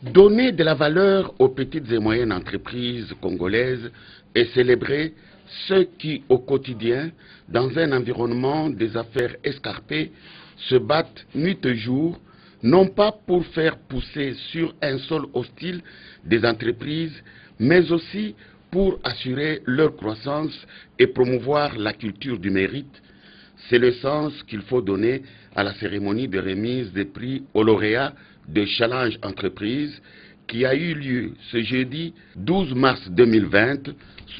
Donner de la valeur aux petites et moyennes entreprises congolaises et célébrer ceux qui, au quotidien, dans un environnement des affaires escarpées, se battent nuit et jour, non pas pour faire pousser sur un sol hostile des entreprises, mais aussi pour assurer leur croissance et promouvoir la culture du mérite. C'est le sens qu'il faut donner à la cérémonie de remise des prix aux lauréats de Challenge Entreprise qui a eu lieu ce jeudi 12 mars 2020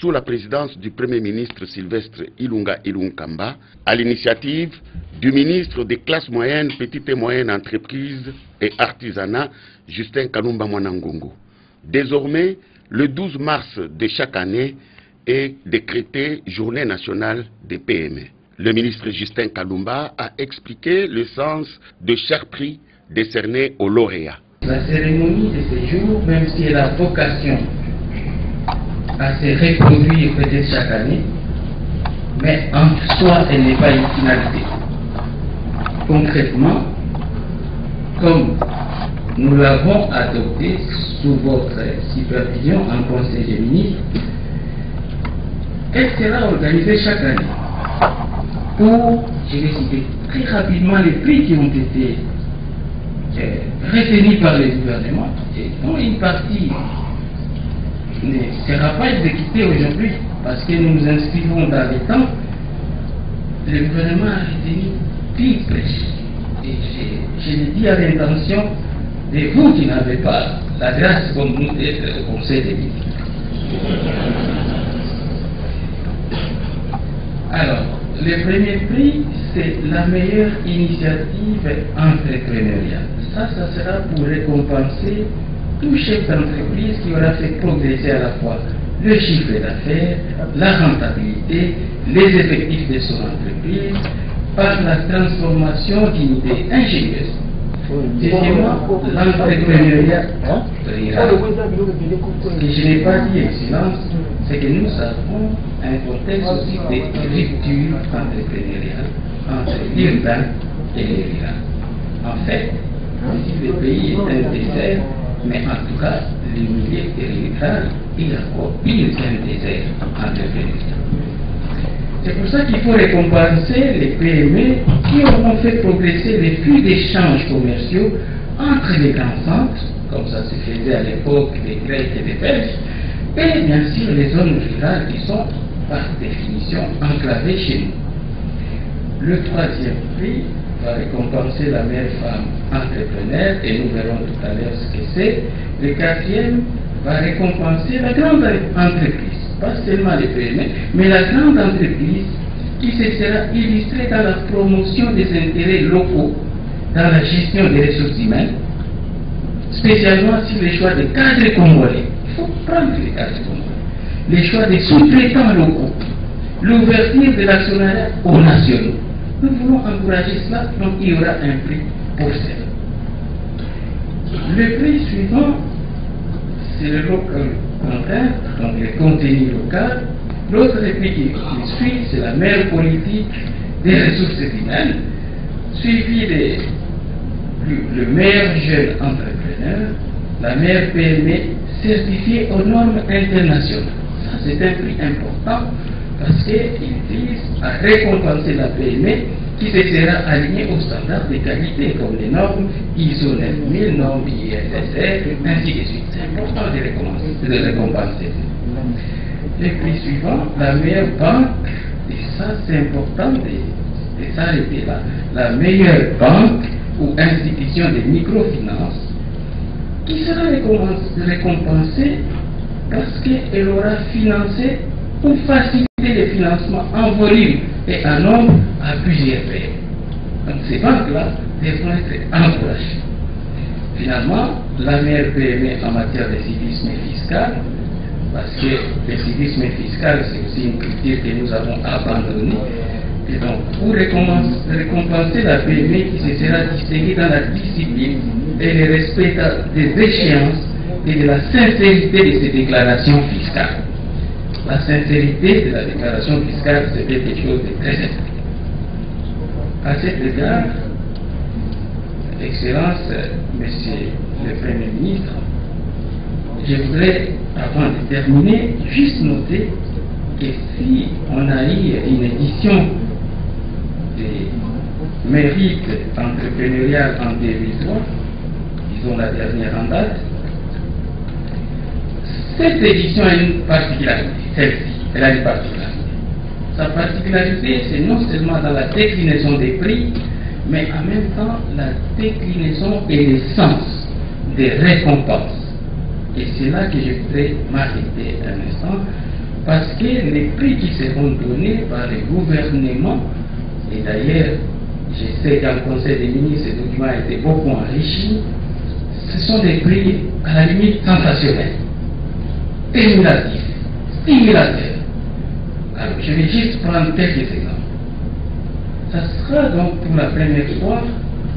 sous la présidence du Premier ministre Sylvestre Ilunga Ilunkamba à l'initiative du ministre des classes moyennes, petites et moyennes entreprises et artisanat Justin Kalumba Mwanangongo. Désormais, le 12 mars de chaque année est décrété Journée nationale des PME. Le ministre Justin Kalumba a expliqué le sens de chaque prix décerné aux lauréats. La cérémonie de ce jour, même si elle a vocation à se reproduire peut-être chaque année, mais en soi, elle n'est pas une finalité. Concrètement, comme nous l'avons adopté sous votre supervision en Conseil des ministres, elle sera organisée chaque année pour, je vais citer très rapidement les prix qui ont été retenus par le gouvernement, et dont une partie ne sera pas exécutée aujourd'hui parce que nous nous inscrivons dans les temps. Le gouvernement a retenu 10 prix. Et je le dis à l'intention de vous qui n'avez pas la grâce comme nous d'être au Conseil des ministres. Alors, le premier prix, c'est la meilleure initiative entrepreneuriale. Ça sera pour récompenser tout chef d'entreprise qui aura fait progresser à la fois le chiffre d'affaires, la rentabilité, les effectifs de son entreprise, par la transformation d'une idée ingénieuse. Deuxièmement, l'entrepreneuriat rural. Ce que je n'ai pas dit, Excellence, c'est que nous avons un contexte aussi de rupture entrepreneuriale entre l'urbain et le rural. En fait, si le pays est un désert, mais en tout cas, le milieu rural est encore pire qu'un désert entrepreneurial. C'est pour ça qu'il faut récompenser les PME qui auront fait progresser les flux d'échanges commerciaux entre les grands centres, comme ça se faisait à l'époque des Grecs et des Belges, et bien sûr les zones rurales qui sont par définition enclavées chez nous. Le troisième prix va récompenser la meilleure femme entrepreneur, et nous verrons tout à l'heure ce que c'est. Le quatrième va récompenser la grande entreprise, pas seulement les PME, mais la grande entreprise qui se sera illustrée dans la promotion des intérêts locaux, dans la gestion des ressources humaines, spécialement sur les choix des cadres congolais. Il faut prendre les cadres congolais. Les choix des sous-traitants locaux, l'ouverture de l'actionnariat aux nationaux. Nous voulons encourager cela, donc il y aura un prix pour cela. Le prix suivant, c'est le local content, donc le contenu local. L'autre prix qui suit, c'est la meilleure politique des ressources humaines, suivi le meilleur jeune entrepreneur, la meilleure PME certifiée aux normes internationales. Ça, c'est un prix important parce qu'il vise à récompenser la PME qui se sera alignée aux standards de qualité comme les normes ISO 9000, normes ISSR, ainsi de suite. C'est important de récompenser. Le prix suivant, la meilleure banque, et ça c'est important de s'arrêter là, la meilleure banque ou institution de microfinance qui sera récompensée parce qu'elle aura financé ou facilité les financements en volume et en nombre à plusieurs pays. Donc ces banques-là devront être encouragées. Finalement, la meilleure PME en matière de civisme fiscal, parce que le civisme fiscal, c'est aussi une culture que nous avons abandonnée. Et donc, pour récompenser la PME qui se sera distinguée dans la discipline et le respect des échéances et de la sincérité de ses déclarations fiscales. La sincérité de la déclaration fiscale, c'est quelque chose de très important. À cet égard, Excellence, Monsieur le Premier ministre, je voudrais, avant de terminer, juste noter que si on a eu une édition des mérites entrepreneuriales en territoire, disons la dernière en date, cette édition a une particularité, celle-ci, elle a une particularité. Sa particularité, c'est non seulement dans la déclinaison des prix, mais en même temps la déclinaison et le sens des récompenses. Et c'est là que je voudrais m'arrêter un instant, parce que les prix qui seront donnés par le gouvernement, et d'ailleurs, je sais qu'en Conseil des ministres, ce document a été beaucoup enrichi, ce sont des prix à la limite sensationnels, émulatifs, stimulateurs. Alors, je vais juste prendre quelques exemples. Ça sera donc pour la première fois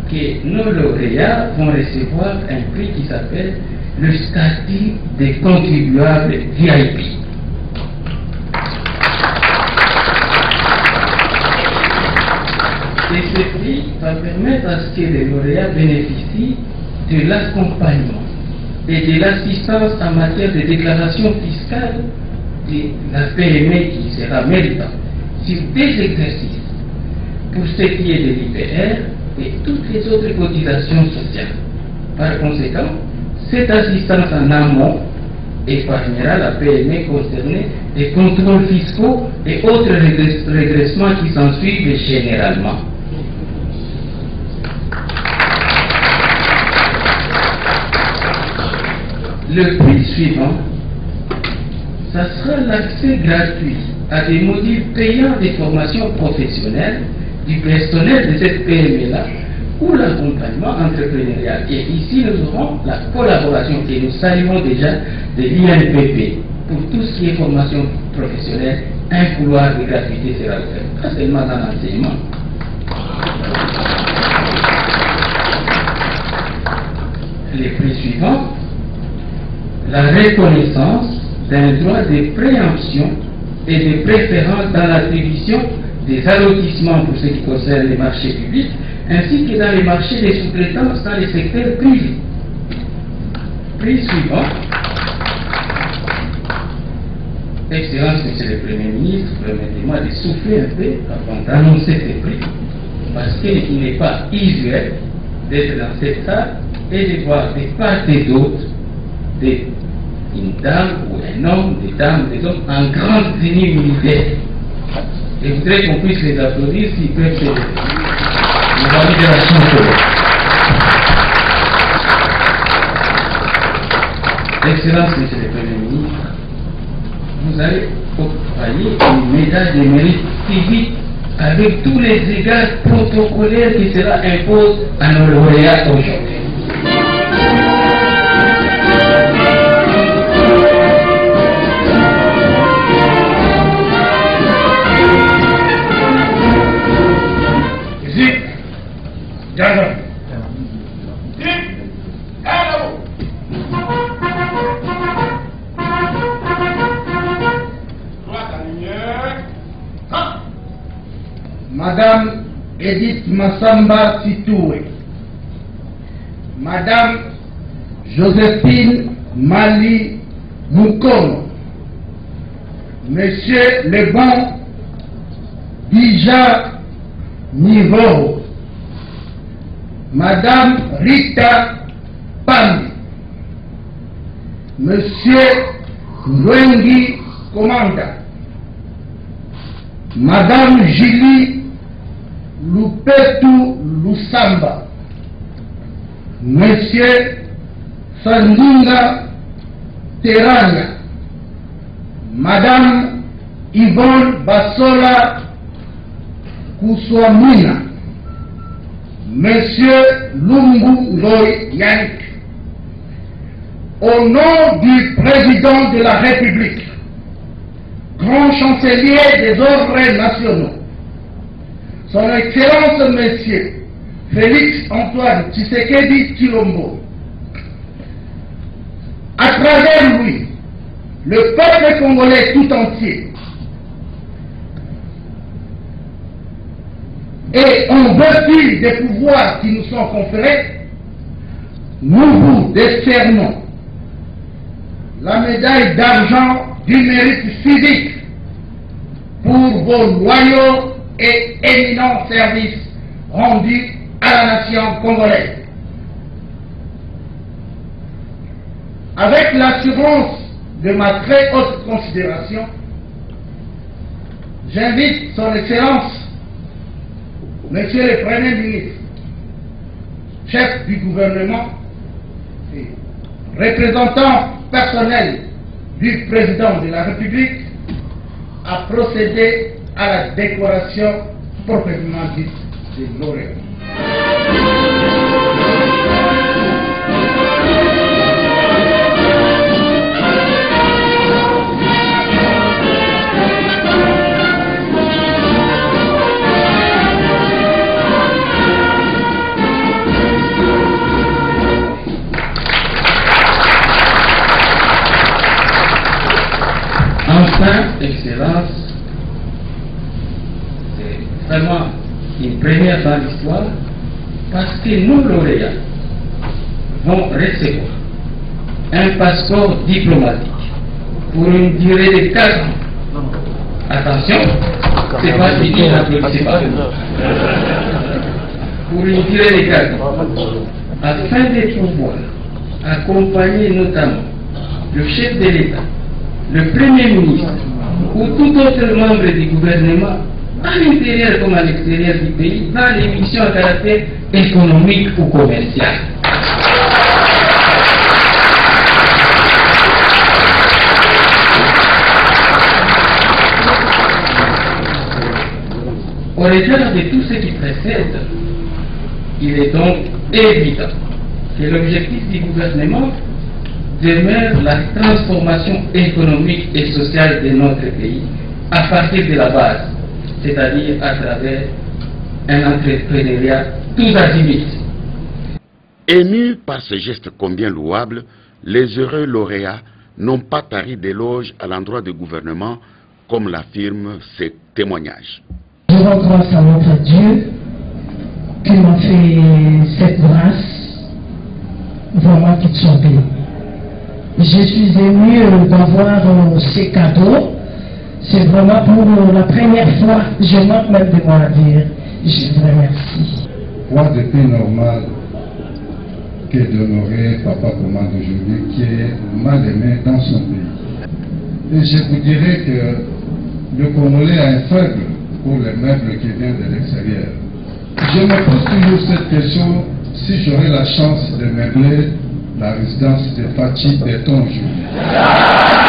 que nos lauréats vont recevoir un prix qui s'appelle le statut des contribuables VIP. Et ce prix va permettre à ce que les lauréats bénéficient de l'accompagnement et de l'assistance en matière de déclaration fiscale de la PME qui sera méritante sur des exercices pour ce qui est de l'IPR et toutes les autres cotisations sociales. Par conséquent, cette assistance en amont épargnera la PME concernée des contrôles fiscaux et autres redressements qui s'ensuivent généralement. Le prix suivant, ça sera l'accès gratuit à des modules payants des formations professionnelles du personnel de cette PME-là ou l'accompagnement entrepreneurial. Et ici, nous aurons la collaboration que nous saluons déjà de l'INPP. Pour tout ce qui est formation professionnelle, un couloir de gratuité sera offert, pas seulement dans l'enseignement. Les prix suivants, la reconnaissance d'un droit de préemption et de préférence dans l'attribution des allotissements pour ce qui concerne les marchés publics, ainsi que dans les marchés des sous-traitants dans les secteurs privés. Prix suivant. Excellence, Monsieur le Premier ministre, permettez-moi de souffler un peu avant d'annoncer ces prix, parce qu'il n'est pas usuel d'être dans cette salle et de voir des part et d'autre une dame ou un homme, des dames, des hommes en grande dignité. Et je voudrais qu'on puisse les applaudir s'ils peuvent se lever. Nous allons de la chanson. Excellence, Monsieur le Premier ministre, vous allez octroyer une médaille de mérite civique avec tous les égards protocolaires que cela impose à nos lauréats aujourd'hui. Madame Edith Massamba Sitoué, Madame Joséphine Mali Mukono, Monsieur Lebon Dija Nivoro, Madame Rita Pandi, Monsieur Ngwengi Komanda, Madame Julie Lupetu Lusamba, Monsieur Sandinga Terania, Madame Yvonne Bassola Kousouamina, Monsieur Lungu Ngoy Yannick. Au nom du Président de la République, grand chancelier des ordres nationaux, Son Excellence Monsieur Félix Antoine Tshisekedi Tshilombo, à travers lui, le peuple congolais tout entier, et en vertu des pouvoirs qui nous sont conférés, nous vous décernons la médaille d'argent du mérite civique pour vos loyaux et éminents services rendus à la nation congolaise. Avec l'assurance de ma très haute considération, j'invite son Excellence, Monsieur le Premier ministre, chef du gouvernement et représentant personnel du président de la République, à procéder à la décoration proprement dite des lauréats. Enfin, Excellence, c'est vraiment une première dans l'histoire parce que nos lauréats vont recevoir un passeport diplomatique pour une durée de 4 ans. Attention, c'est pas fini, n'applaudissez pas. Pour une durée de 4 ans, afin de pouvoir accompagner notamment le chef de l'État, le Premier ministre ou tout autre membre du gouvernement, à l'intérieur comme à l'extérieur du pays, dans les missions à caractère économique ou commercial. Au regard de tout ce qui précède, il est donc évident que l'objectif du gouvernement demeure la transformation économique et sociale de notre pays à partir de la base, c'est-à-dire à travers un entrepreneuriat tous azimuts. Émus par ce geste combien louable, les heureux lauréats n'ont pas tari d'éloges à l'endroit du gouvernement, comme l'affirment ces témoignages. Je rends grâce à notre Dieu qui m'a fait cette grâce, vraiment toute son pays. Je suis ému d'avoir ces cadeaux. C'est vraiment pour la première fois, je manque même de moi à dire, je vous remercie. Quoi de plus normal que d'honorer Papa Commande aujourd'hui qui est mal aimé dans son pays. Et je vous dirais que le Congolais a un faible pour les meubles qui viennent de l'extérieur. Je me pose toujours cette question, si j'aurais la chance de meubler la résidence de Fachi Béton aujourd'hui.